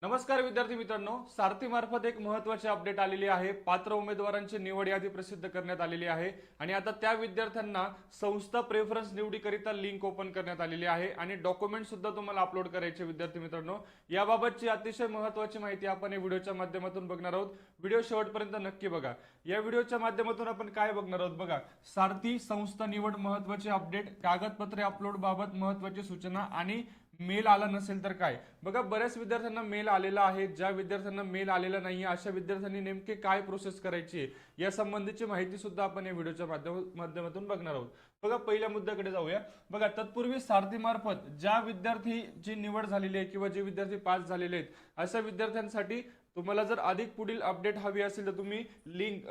नमस्कार विद्यार्थी मित्रांनो, सारथी मार्फत एक महत्त्वाची अपडेट आलेली आहे। पात्र उमेदवारांची निवड यादी प्रसिद्ध करण्यात आलेली आहे आणि आता त्या विद्यार्थ्यांना संस्था प्रेफरन्स निवडीकरिता लिंक ओपन करण्यात आलेली आहे आणि डॉक्युमेंट सुद्धा तुम्हाला अपलोड करायचे विद्यार्थी मित्रांनो। याबाबतची अतिशय महत्त्वाची माहिती आपण या व्हिडिओच्या माध्यमातून बघणार आहोत। व्हिडिओ शेवटपर्यंत नक्की बघा। या व्हिडिओच्या माध्यमातून आपण काय बघणार आहोत बघा, सारथी संस्था निवड महत्त्वाची अपडेट, कागदपत्रे अपलोड बाबत महत्त्वाची सूचना आणि मेल आला नसेल तर काय। बघा, बऱ्याच विद्यार्थ्यांना मेल आलेला आहे। ज्या विद्यार्थ्यांना मेल आलेला नाही अशा विद्यार्थ्यांनी नेमके काय प्रोसेस करायची आहे या संबंधीची माहिती सुद्धा आपण या व्हिडिओच्या माध्यमातून बघणार आहोत। बघा, पहिल्या मुद्द्याकडे जाऊया। बघा, तत्पूर्वी सारथी मार्फत ज्या विद्यार्थीची निवड झालेली आहे किंवा जे विद्यार्थी पास झालेले आहेत अशा विद्यार्थ्यांसाठी तुम्हाला जर अधिक पुढील अपडेट हवी असेल तर तुम्ही लिंक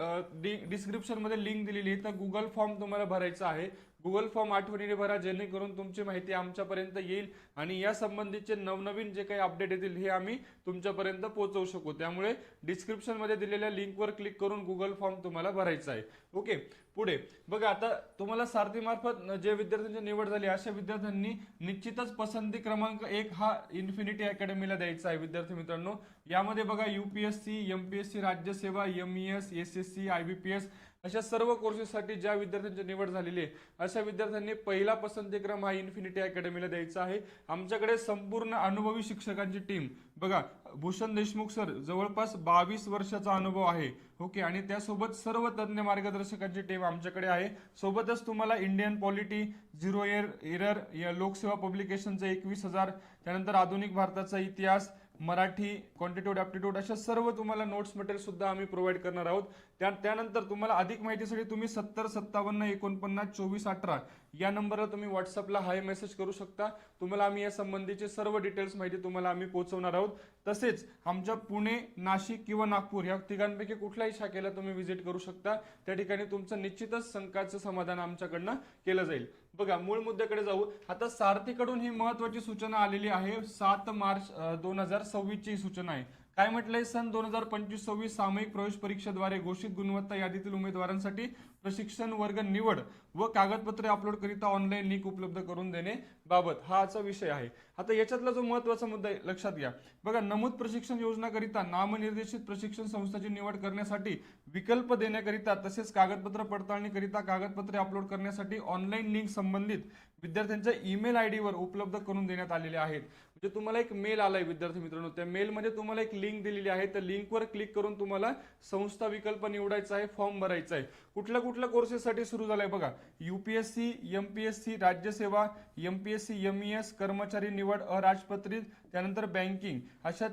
डिस्क्रिप्शन मध्ये लिंक दिलेली आहे, तर गुगल फॉर्म तुम्हाला भरायचा आहे। गुगल फॉर्म आठवणीने भरा, जेणेकरून तुमची माहिती आमच्यापर्यंत येईल आणि या संबंधीचे नवनवीन जे काही अपडेट येतील हे आम्ही तुमच्यापर्यंत पोहोचवू शकू। त्यामुळे डिस्क्रिप्शन मध्ये दिलेल्या लिंकवर क्लिक करून गुगल फॉर्म तुम्हाला भरायचा आहे। ओके, पुढे बघा, आता तुम्हाला सारथी मार्फत जे विद्यार्थ्यांची निवड झाली अशा विद्यार्थ्यांनी निश्चितच पसंती क्रमांक 1 हा इन्फिनिटी अकॅडमीला द्यायचा आहे विद्यार्थी मित्रांनो। यामध्ये बघा, यूपीएससी, एमपीएससी, राज्यसेवा, एमईएस, एसएससी, आयबीपीएस अशा सर्व कोर्सेससाठी ज्या विद्यार्थ्यांची निवड झालेली आहे अशा विद्यार्थ्यांनी पहिला पसंतीक्रम हा इन्फिनिटी अकॅडमीला द्यायचा आहे। आमच्याकडे संपूर्ण अनुभवी शिक्षकांची टीम, बघा, भूषण देशमुख सर जवळपास 22 वर्षाचा अनुभव आहे। ओके, आणि त्यासोबत सर्व तज्ञ मार्गदर्शकांची टीम आमच्याकडे आहे। सोबतच तुम्हाला इंडियन पॉलिटी, झिरो एरर, लोकसेवा पब्लिकेशनचं 21,000, त्यानंतर आधुनिक भारताचा इतिहास, मराठी, क्वांटिटेटिव्ह ॲप्टिट्यूड अशा सर्व तुम्हाला नोट्स मटेरियल सुद्धा आम्ही प्रोव्हाइड करणार आहोत। त्यानंतर तुम्हाला अधिक माहितीसाठी तुम्ही 70 57 49 24 18 या नंबरला तुम्ही व्हॉट्सअपला हाय मेसेज करू शकता। तुम्हाला आम्ही या संबंधीचे सर्व डिटेल्स माहिती तुम्हाला आम्ही पोहोचवणार आहोत। तसेच आमच्या पुणे, नाशिक किंवा नागपूर या ठिकाणपैकी कुठल्याही शाखेला तुम्ही व्हिजिट करू शकता। त्या ठिकाणी तुमचं निश्चितच शंकाचं समाधान आमच्याकडनं केलं जाईल। बघा, मूळ मुद्द्याकडे जाऊ। आता सारथीकडून ही महत्त्वाची सूचना आलेली आहे। 7 मार्च 2026 ची सूचना आहे। काय म्हटलंय, सन 2025-26 सामूहिक प्रवेश परीक्षेद्वारे घोषित गुणवत्ता यादीतील उमेदवारांसाठी प्रशिक्षण वर्ग निवड व कागदपत्रे अपलोड करिता ऑनलाईन लिंक उपलब्ध करून देणे बाबत हा आजचा विषय आहे। आता याच्यातला जो महत्त्वाचा मुद्दा आहे लक्षात घ्या। बघा, नमूद प्रशिक्षण योजनाकरिता नामनिर्देशित प्रशिक्षण संस्थेची निवड करण्यासाठी विकल्प देण्याकरिता तसेच कागदपत्र पडताळणीकरिता कागदपत्रे अपलोड करण्यासाठी ऑनलाईन लिंक संबंधित विद्यार्थ्यांच्या ईमेल आयडी वर उपलब्ध करून देण्यात आलेले आहेत। म्हणजे तुम्हाला एक मेल आलाय विद्यार्थी मित्रांनो, त्या मेलमध्ये तुम्हाला एक लिंक दिलेली आहे। त्या लिंकवर क्लिक करून तुम्हाला संस्था विकल्प निवडायचा आहे, फॉर्म भरायचा आहे। कुठल्या कोर्सेससाठी सुरू झालाय बघा, यूपीएससी, एमपीएससी, राज्यसेवा, एमपीएससी, एमईएस, कर्मचारी निवड अराजपत्रित, त्यानंतर बँकिंग अशा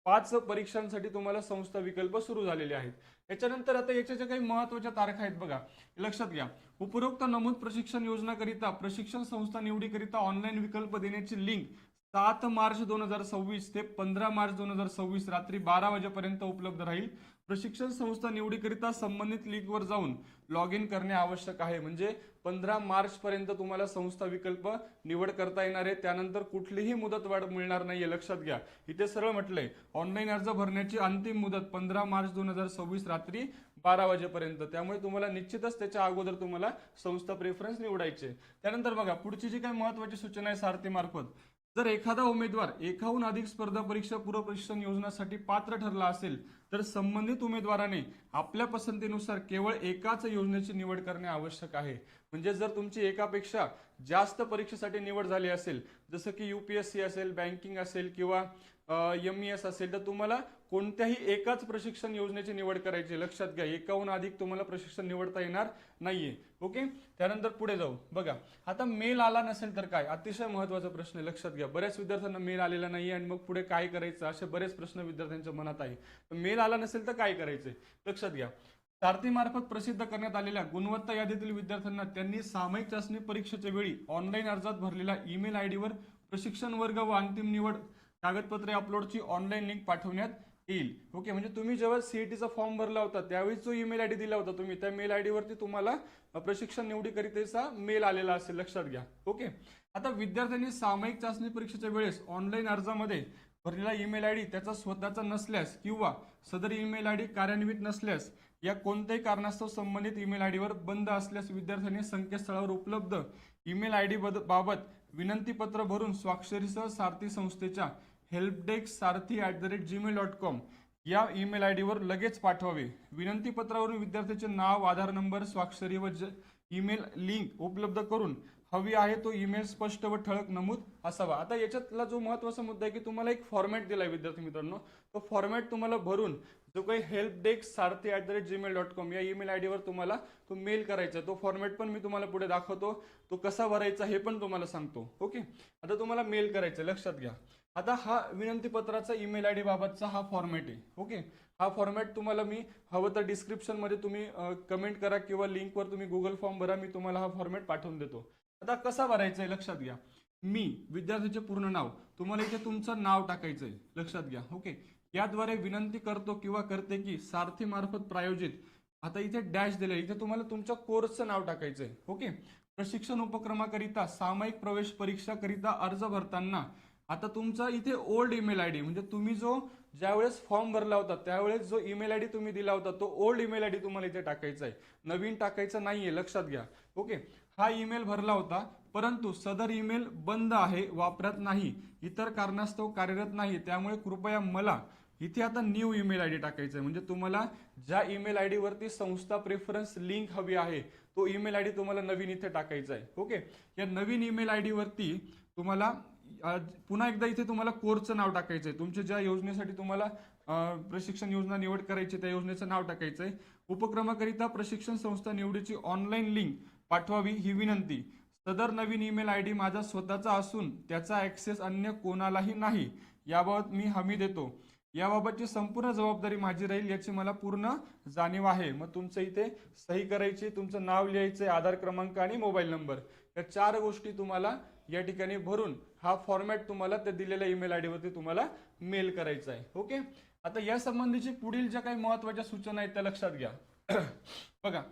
5 परीक्षांसाठी तुम्हाला संस्था विकल्प सुरू झालेले आहेत। याच्यानंतर आता याच्या ज्या काही महत्त्वाच्या तारखा आहेत बघा, लक्षात घ्या। उपरोक्त नमूद प्रशिक्षण योजनाकरिता प्रशिक्षण संस्था निवडीकरिता ऑनलाईन विकल्प देण्याची लिंक 7 मार्च 2026 ते 15 मार्च 2026 रात्री 12 वाजेपर्यंत उपलब्ध राहील। प्रशिक्षण संस्था निवडीकरिता संबंधित लिंकवर जाऊन लॉग इन करणे आवश्यक आहे। म्हणजे 15 मार्च पर्यंत तुम्हाला संस्था विकल्प निवड करता येणार आहे। त्यानंतर कुठलीही मुदतवाढ मिळणार नाहीये, लक्षात घ्या। इथे सरळ म्हटलंय, ऑनलाईन अर्ज भरण्याची अंतिम मुदत 15 मार्च 2026 रात्री 12 वाजेपर्यंत। त्यामुळे तुम्हाला निश्चितच त्याच्या अगोदर तुम्हाला संस्था प्रेफरन्स निवडायचे। त्यानंतर बघा, पुढची जी काही महत्त्वाची सूचना आहे सारथी मार्फत, जर एखादा उमेदवार एकाहून अधिक स्पर्धा परीक्षा पूर्व प्रशिक्षण योजनासाठी पात्र ठरला असेल तर संबंधित उमेदवाराने आपल्या पसंतीनुसार केवळ एकाच योजनेची निवड करणे आवश्यक आहे। म्हणजे जर तुमची एकापेक्षा जास्त परीक्षेसाठी निवड झाली असेल, जसं की यूपीएससी असेल, बँकिंग असेल किंवा एमईएस असेल, तर तुम्हाला कोणत्याही एकाच प्रशिक्षण योजनेची निवड करायची। लक्षात घ्या, एकाहून अधिक तुम्हाला प्रशिक्षण निवडता येणार नाहीये। ओके, त्यानंतर पुढे जाऊ। बघा, आता मेल आला नसेल तर काय, अतिशय महत्त्वाचा प्रश्न आहे, लक्षात घ्या। बऱ्याच विद्यार्थ्यांना मेल आलेला नाहीये आणि मग पुढे काय करायचं असे बरेच प्रश्न विद्यार्थ्यांच्या मनात आहे। मेल आला नसेल तर काय करायचंय, लक्षात घ्या। सारथी मार्फत प्रसिद्ध करण्यात आलेल्या गुणवत्ता यादीतील विद्यार्थ्यांना त्यांनी सामायिक चाचणी परीक्षेच्या वेळी ऑनलाईन अर्जात भरलेल्या ईमेल आयडीवर प्रशिक्षण वर्ग व अंतिम निवड कागदपत्रे अपलोडची ऑनलाईन लिंक पाठवण्यात येईल। ओके, म्हणजे तुम्ही जेव्हा सीईटीचा फॉर्म भरला होता त्यावेळी जो ईमेल आयडी दिला होता तुम्ही, त्या मेल आयडी वरती तुम्हाला प्रशिक्षण निवडीकरिताचा मेल आलेला असेल, लक्षात घ्या। ओके, आता विद्यार्थ्यांनी सामायिक चाचणी परीक्षेच्या वेळेस ऑनलाईन अर्जामध्ये भरलेला ईमेल आयडी त्याचा स्वतःचा नसल्यास किंवा सदर ईमेल आयडी कार्यान्वित नसल्यास या कोणत्याही कारणास्तव संबंधित ईमेल आयडीवर बंद असल्यास विद्यार्थ्यांनी संकेतस्थळावर उपलब्ध ईमेल आयडी बाबत विनंती पत्र भरून स्वाक्षरीसह सारथी संस्थेच्या helpdesk.sarthi@gmail.com या ईमेल आय डीवर लगेच पाठवावे. विनंती पत्रावरून विद्यार्थ्याचे नाव, आधार नंबर, स्वाक्षरी व ईमेल लिंक उपलब्ध करून हवी आहे तो ईमेल स्पष्ट व ठळक नमूद असावा. आता याच्यातला जो महत्त्वाचा मुद्दा आहे की तुम्हाला एक फॉर्मॅट दिलाय विद्यार्थी मित्रांनो, तो फॉर्मॅट तुम्हाला भरून जो काही helpdesk.sarthi@gmail.com या ईमेल आय डीवर तुम्हाला तो मेल करायचा. तो फॉर्मॅट पण मी तुम्हाला पुढे दाखवतो, तो कसा भरायचा हे पण तुम्हाला सांगतो. ओके, आता तुम्हाला मेल करायचं, लक्षात घ्या. आता हा विनंती पत्राचा ईमेल आय डी बाबतचा हा फॉर्मॅट आहे. ओके, हा फॉर्मॅट तुम्हाला मी हवं तर डिस्क्रिप्शन मध्ये तुम्ही कमेंट करा किंवा लिंकवर तुम्ही गुगल फॉर्म भरा, मी तुम्हाला हा फॉर्मॅट पाठवून देतो. आता कसा भरायचा आहे लक्षात घ्या. मी विद्यार्थ्याचे पूर्ण नाव, तुम्हाला इथे तुमचं नाव टाकायचंय, लक्षात घ्या. ओके, याद्वारे विनंती करतो किंवा करते की सारथी मार्फत प्रायोजित, आता इथे डॅश दिले, इथे तुम्हाला तुमच्या कोर्सचं नाव टाकायचंय. ओके, प्रशिक्षण उपक्रमाकरिता सामायिक प्रवेश परीक्षा करिता अर्ज भरताना आता तुमचा इथे ओल्ड ईमेल आय डी, म्हणजे तुम्ही जो ज्यावेळेस फॉर्म भरला होता त्यावेळेस जो ईमेल आय डी तुम्ही दिला होता तो ओल्ड ईमेल आय डी तुम्हाला इथे टाकायचा आहे, नवीन टाकायचं नाहीये, लक्षात घ्या. ओके, हा ईमेल भरला होता परंतु सदर ईमेल बंद आहे, वापरत नाही, इतर कारणास्तव कार्यरत नाही, त्यामुळे कृपया मला इथे आता न्यू ईमेल आय डी टाकायचा आहे. म्हणजे तुम्हाला ज्या ईमेल आय डी वरती संस्था प्रेफरन्स लिंक हवी आहे तो ईमेल आय डी तुम्हाला नवीन इथे टाकायचा आहे. ओके, या नवीन ईमेल आय डी वरती तुम्हाला पुन्हा एकदा इथे तुम्हाला कोर्सचं नाव टाकायचं आहे. तुमच्या ज्या योजनेसाठी तुम्हाला प्रशिक्षण योजना निवड करायची त्या योजनेचं नाव टाकायचं आहे. उपक्रमाकरिता प्रशिक्षण संस्था निवडीची ऑनलाईन लिंक पाठवावी ही विनंती. सदर नवीन ईमेल आय डी माझा स्वतःचा असून त्याचा ऍक्सेस अन्य कोणालाही नाही, याबाबत मी हमी देतो. याबाबतची संपूर्ण जबाबदारी माझी राहील याची मला पूर्ण जाणीव आहे. मग तुमचं इथे सही करायची, तुमचं नाव लिहायचंय, आधार क्रमांक आणि मोबाईल नंबर, या 4 गोष्टी तुम्हाला या ठिकाणी भरून हा फॉर्मॅट तुम्हाला त्या दिलेल्या ईमेल आय डी वरती तुम्हाला मेल करायचा आहे. ओके, आता या संबंधीची पुढील ज्या काही महत्त्वाच्या सूचना आहेत त्या लक्षात घ्या. बघा,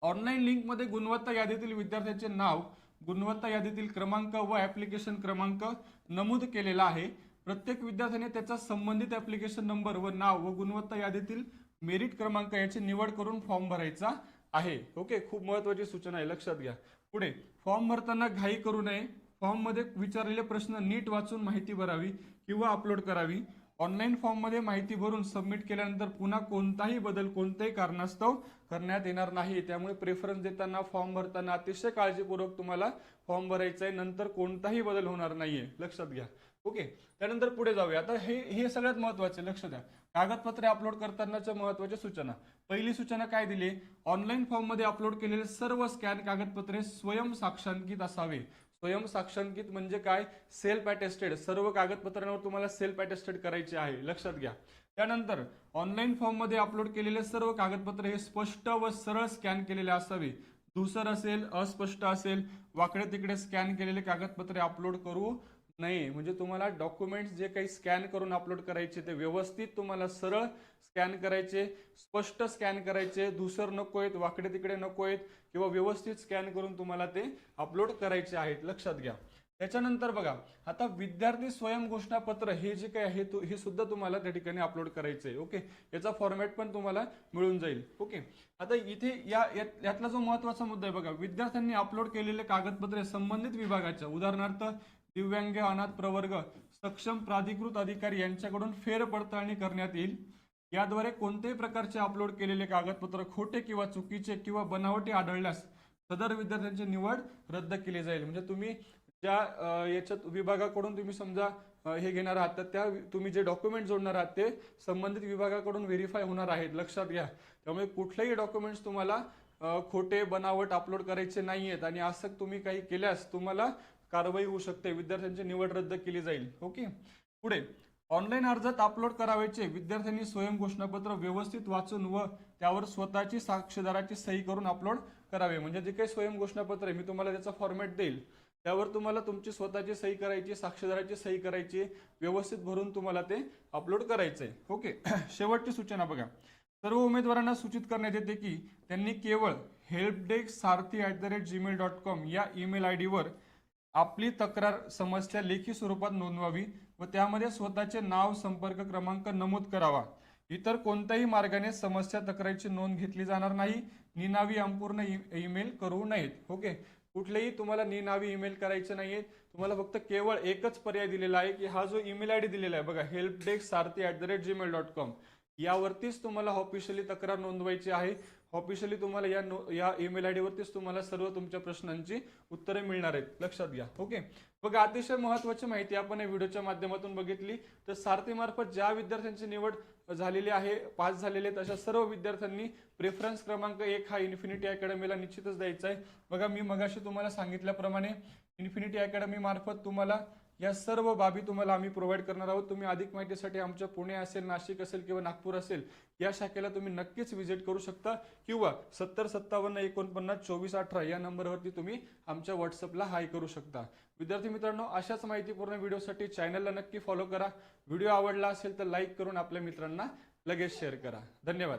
ऑनलाईन लिंक मध्ये गुणवत्ता यादीतील विद्यार्थ्याचे नाव, गुणवत्ता यादीतील क्रमांक व ऍप्लिकेशन क्रमांक नमूद केलेला आहे. प्रत्येक विद्यार्थ्याने त्याचा संबंधित ऍप्लिकेशन नंबर व नाव व गुणवत्ता यादीतील मेरिट क्रमांक याची निवड करून फॉर्म भरायचा आहे. ओके, खूप महत्त्वाची सूचना आहे, लक्षात घ्या. पुढे, फॉर्म भरताना घाई करू नये. फॉर्म मध्ये विचारलेले प्रश्न नीट वाचून माहिती भरावी किंवा अपलोड करावी. ऑनलाईन फॉर्म मध्ये माहिती भरून सबमिट केल्यानंतर पुन्हा कोणताही बदल कोणत्याही कारणास्तव करण्यात येणार नाही. त्यामुळे प्रेफरन्स देताना, फॉर्म भरताना अतिशय काळजीपूर्वक तुम्हाला फॉर्म भरायचा आहे, नंतर कोणताही बदल होणार नाहीये, लक्षात घ्या. ओके, त्यानंतर पुढे जाऊया. आता हे सगळ्यात महत्त्वाचे, लक्षात द्या. कागदपत्रे अपलोड करतानाच्या महत्त्वाच्या सूचना. पहिली सूचना काय दिली, ऑनलाईन फॉर्म मध्ये अपलोड केलेले सर्व स्कॅन कागदपत्रे स्वयं साक्षांकित असावे. स्वयं साक्षांकित म्हणजे काय, सेल्फ अटेस्टेड. सर्व कागदपत्रांवर तुम्हाला सेल्फ अटेस्टेड करायचे आहे, लक्षात घ्या. त्यानंतर ऑनलाईन फॉर्म मध्ये अपलोड केलेले सर्व कागदपत्रे हे स्पष्ट व सरळ स्कॅन केलेले असावे. धूसर असेल, अस्पष्ट असेल, वाकडे तिकडे स्कॅन केलेले कागदपत्रे अपलोड करू नये. म्हणजे तुम्हाला डॉक्युमेंट्स जे काही स्कॅन करून अपलोड करायचे ते व्यवस्थित तुम्हाला सरळ स्कॅन करायचे, स्पष्ट स्कॅन करायचे, धूसर नको आहेत, वाकडे तिकडे नको आहेत, किंवा व्यवस्थित स्कॅन करून तुम्हाला ते अपलोड करायचे आहेत, लक्षात घ्या. त्याच्यानंतर बघा, आता विद्यार्थी स्वयं घोषणापत्र हे जे काही आहे हे सुद्धा तुम्हाला त्या ठिकाणी अपलोड करायचं आहे. ओके, याचा फॉर्मॅट पण तुम्हाला मिळून जाईल. ओके, आता इथे यातला जो महत्त्वाचा मुद्दा आहे बघा, विद्यार्थ्यांनी अपलोड केलेले कागदपत्रे संबंधित विभागाच्या, उदाहरणार्थ दिव्यांग, अनाथ प्रवर्ग, सक्षम प्राधिकृत अधिकारी यांच्याकडून फेरपडताळणी करण्यात येईल. याद्वारे कोणत्याही प्रकारचे अपलोड केलेले कागदपत्र खोटे किंवा चुकीचे किंवा बनावटी आढळल्यास सदर विद्यार्थ्यांची निवड रद्द केली जाईल. म्हणजे तुम्ही ज्या याच्यात विभागाकडून तुम्ही समजा हे घेणार आहात तर त्या तुम्ही जे डॉक्युमेंट जोडणार आहात ते संबंधित विभागाकडून व्हेरीफाय होणार आहेत, लक्षात घ्या. त्यामुळे कुठलेही डॉक्युमेंट्स तुम्हाला खोटे, बनावट अपलोड करायचे नाहीयेत, आणि असं तुम्ही काही केल्यास तुम्हाला कारवाई होऊ शकते, विद्यार्थ्यांची निवड रद्द केली जाईल. ओके, पुढे, ऑनलाईन अर्जात अपलोड करावयाचे विद्यार्थ्यांनी स्वयं घोषणापत्र व्यवस्थित वाचून व त्यावर स्वतःची साक्षीदाराची सही करून अपलोड करावे. म्हणजे जे काही स्वयं घोषणापत्र आहे मी तुम्हाला त्याचा फॉर्मॅट देईल, त्यावर तुम्हाला तुमची स्वतःची सही करायची, साक्षीदाराची सही करायची, व्यवस्थित भरून तुम्हाला ते अपलोड करायचंय. ओके, शेवटची सूचना बघा, सर्व उमेदवारांना सूचित करण्यात येते की त्यांनी केवळ helpdesk.sarthi@gmail.com या ईमेल आय डीवर आपली तक्रार, समस्या लेखी स्वरूपात नोंदवावी व त्यामध्ये स्वतःचे नाव, संपर्क क्रमांक नमूद करावा. इतर कोणत्याही मार्गाने समस्या, तक्रारीची नोंद घेतली जाणार नाही. निनावी, अपूर्ण ईमेल करू नयेत. ओके, कुठलेही तुम्हाला निनावी ईमेल करायचे नाहीये. तुम्हाला फक्त केवळ एकच पर्याय दिलेला आहे की हा जो ईमेल आयडी दिलेला आहे बघा, helpdesk.sarthi@gmail.com, यावरतीच तुम्हाला ऑफिशियली तक्रार नोंदवायची आहे. ऑफिशियली तुम्हाला या ईमेल आयडी वरतीच तुम्हाला सर्व तुमच्या प्रश्नांची उत्तरे मिळणार आहेत, लक्षात घ्या. ओके, बघा अतिशय महत्त्वाची माहिती आपण या व्हिडिओच्या माध्यमातून बघितली. तर सारथी मार्फत ज्या विद्यार्थ्यांची निवड झालेली आहे, पास झालेले आहेत, अशा सर्व विद्यार्थ्यांनी प्रेफरन्स क्रमांक 1 हा इन्फिनिटी अकॅडमीला निश्चितच द्यायचा आहे. बघा मी मगाशी तुम्हाला सांगितल्याप्रमाणे इन्फिनिटी अकॅडमी मार्फत तुम्हाला या सर्व बाबी तुम्हाला आम्ही प्रोव्हाइड करणार आहोत. तुम्ही अधिक माहितीसाठी आमच्या पुणे असेल, नाशिक असेल किंवा नागपूर असेल या शाखेला तुम्ही नक्कीच व्हिजिट करू शकता किंवा 7057492418 या नंबरवरती तुम्ही आमच्या व्हॉट्सअपला हाय करू शकता. विद्यार्थी मित्रांनो, अशाच माहितीपूर्ण व्हिडिओसाठी चॅनलला नक्की फॉलो करा. व्हिडिओ आवडला असेल तर लाईक करून आपल्या मित्रांना लगेच शेअर करा. धन्यवाद.